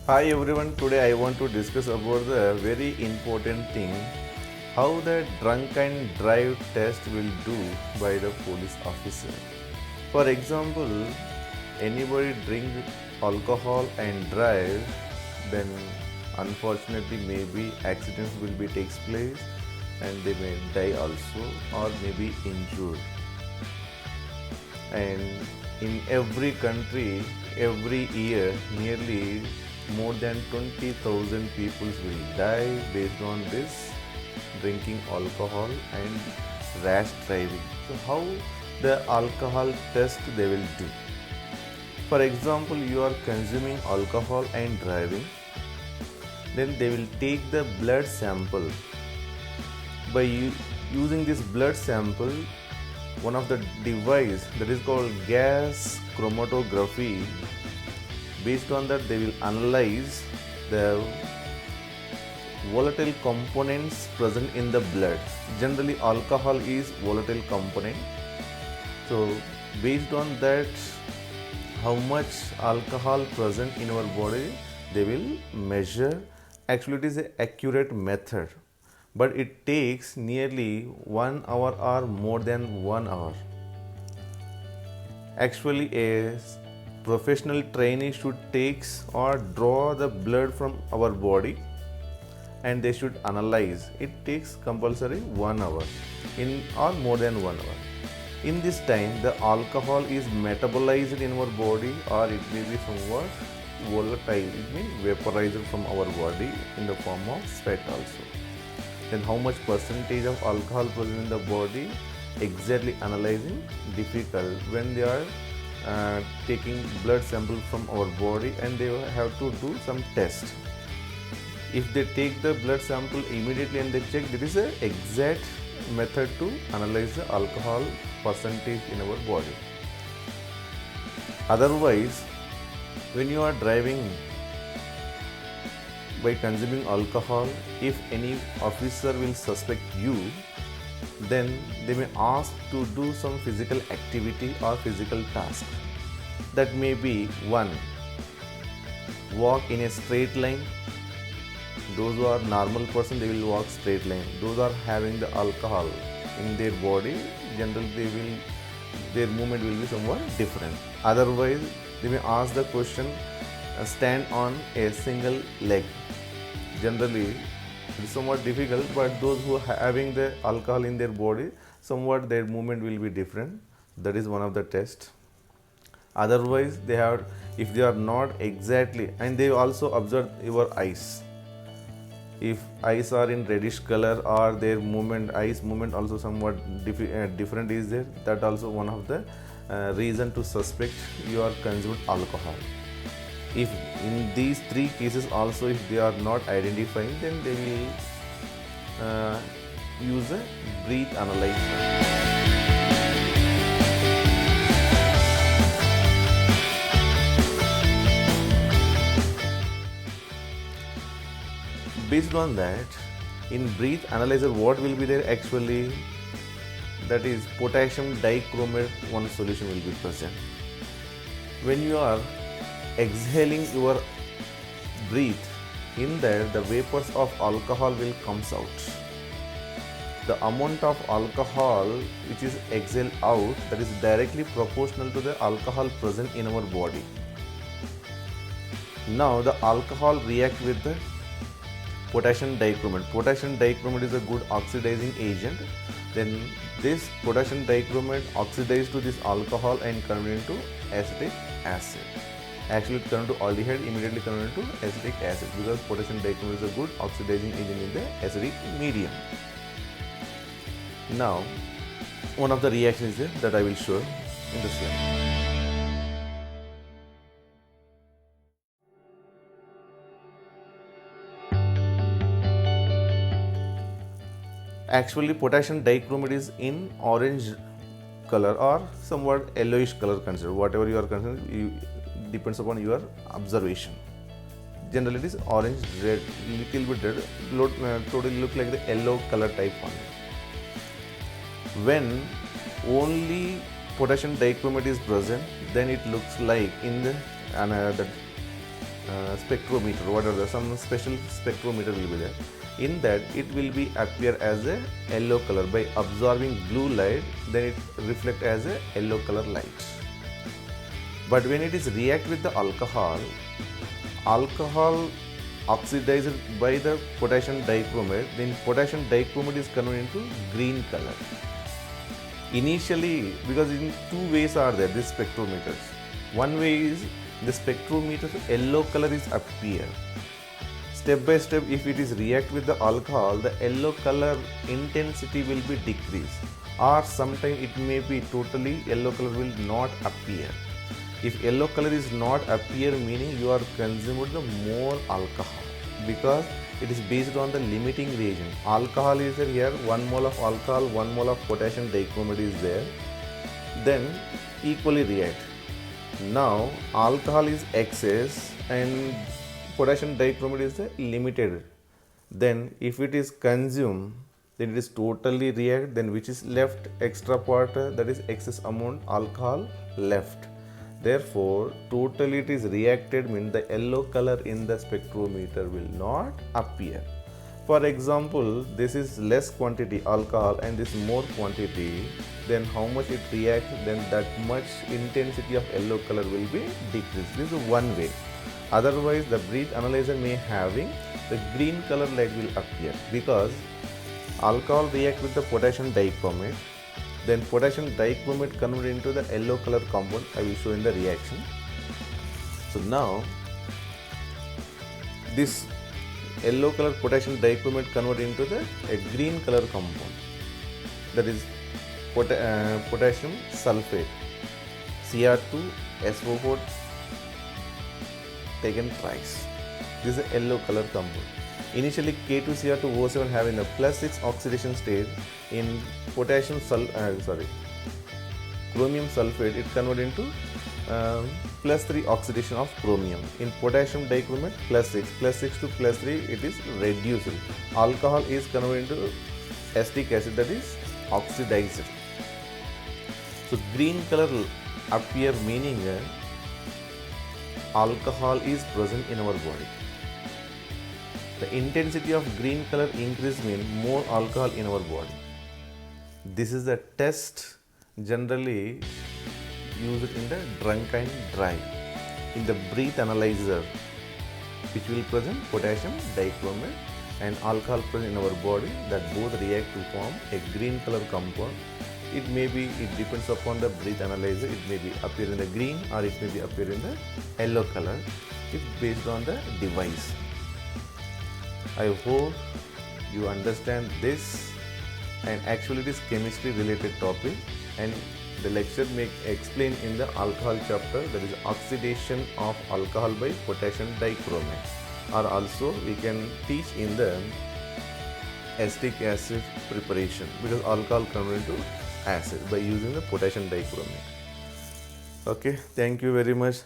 Hi everyone, today I want to discuss about the very important thing how the drunk and drive test will do by the police officer. For example, anybody drink alcohol and drive, then unfortunately maybe accidents will be takes place and they may die also or may be injured. And in every country, every year, nearly more than 20,000 people will die based on this drinking alcohol and rash driving. So, how the alcohol test they will do? For example, you are consuming alcohol and driving, then they will take the blood sample. By using this blood sample, one of the device that is called gas chromatography, based on that they will analyze the volatile components present in the blood. Generally alcohol is volatile component, so based on that how much alcohol present in our body they will measure. Actually it is an accurate method, but it takes nearly 1 hour or more than 1 hour. Actually a professional trainee should take or draw the blood from our body and they should analyze. It takes compulsory 1 hour in or more than 1 hour. In this time the alcohol is metabolized in our body or it may be somewhat volatile, it means vaporized from our body in the form of sweat also. Then how much percentage of alcohol present in the body, exactly analyzing difficult when they are taking blood sample from our body and they have to do some test. If they take the blood sample immediately and they check, there is an exact method to analyze the alcohol percentage in our body. Otherwise, when you are driving by consuming alcohol, if any officer will suspect you, then they may ask to do some physical activity or physical task. That may be one, walk in a straight line. Those who are normal person, they will walk straight line. Those are having the alcohol in their body, generally their movement will be somewhat different. Otherwise, they may ask the question, stand on a single leg. Generally it is somewhat difficult, but those who are having the alcohol in their body, somewhat their movement will be different. That is one of the tests. Otherwise they have, if they are not exactly, and they also observe your eyes. If eyes are in reddish color or their movement, eyes movement also somewhat different is there, that also one of the reason to suspect you are consumed alcohol. If in these three cases also if they are not identifying, then they will use a breath analyzer. Based on that, in breath analyzer what will be there actually, that is potassium dichromate one solution will be present. When you are exhaling your breath, in there the vapors of alcohol will comes out. The amount of alcohol which is exhaled out, that is directly proportional to the alcohol present in our body. Now the alcohol react with the potassium dichromate. Potassium dichromate is a good oxidizing agent. Then this potassium dichromate oxidized to this alcohol and convert into acetic acid. Actually it convert to aldehyde, immediately convert to acetic acid, because potassium dichromate is a good oxidizing agent in the acidic medium. Now one of the reactions is there that I will show in the slide. Actually potassium dichromate is in orange color or somewhat yellowish color considered. Whatever you are concerned, depends upon your observation. Generally it is orange, red, little bit red, totally look like the yellow color type one. When only potassium dichromate is present, then it looks like in the spectrometer, whatever, some special spectrometer will be there. In that it will be appear as a yellow color by absorbing blue light, then it reflect as a yellow color light. But when it is react with the alcohol oxidized by the potassium dichromate, then potassium dichromate is converted into green color. Initially, because in two ways are there, these spectrometers. One way is the spectrometer yellow color is appear. Step by step, if it is react with the alcohol, the yellow color intensity will be decreased, or sometimes it may be totally yellow color will not appear. If yellow color is not appear, meaning you are consuming the more alcohol, because it is based on the limiting reagent. Alcohol is here, 1 mole of alcohol, 1 mole of potassium dichromate is there, then equally react. Now alcohol is excess and potassium dichromate is the limited. Then if it is consumed, then it is totally react, then which is left extra part, that is excess amount alcohol left. Therefore, totally it is reacted means the yellow color in the spectrometer will not appear. For example, this is less quantity alcohol and this more quantity, then how much it reacts, then that much intensity of yellow color will be decreased. This is one way. Otherwise, the breath analyzer may having the green color light will appear, because alcohol react with the potassium dichromate, then potassium dichromate converted into the yellow color compound. I will show in the reaction. So now this yellow color potassium dichromate converted into the green color compound, that is potassium sulfate, Cr2SO4 taken twice. This is a yellow color compound. Initially K2Cr2O7 having a +6 oxidation state. In chromium sulfate, it converted into +3 oxidation of chromium. In potassium dichromate, +6 to +3 it is reduced. Alcohol is converted into acetic acid, that is oxidized. So green color appear, meaning alcohol is present in our body. The intensity of green color increase means more alcohol in our body. This is the test generally used in the drunken drive. In the breath analyzer, which will present potassium dichromate and alcohol present in our body, that both react to form a green color compound. It depends upon the breath analyzer. It may be appear in the green or it may be appear in the yellow color. It's based on the device. I hope you understand this, and actually it is chemistry related topic, and the lecture may explain in the alcohol chapter, that is oxidation of alcohol by potassium dichromate, or also we can teach in the acetic acid preparation, because alcohol converted to acid by using the potassium dichromate. Okay, thank you very much.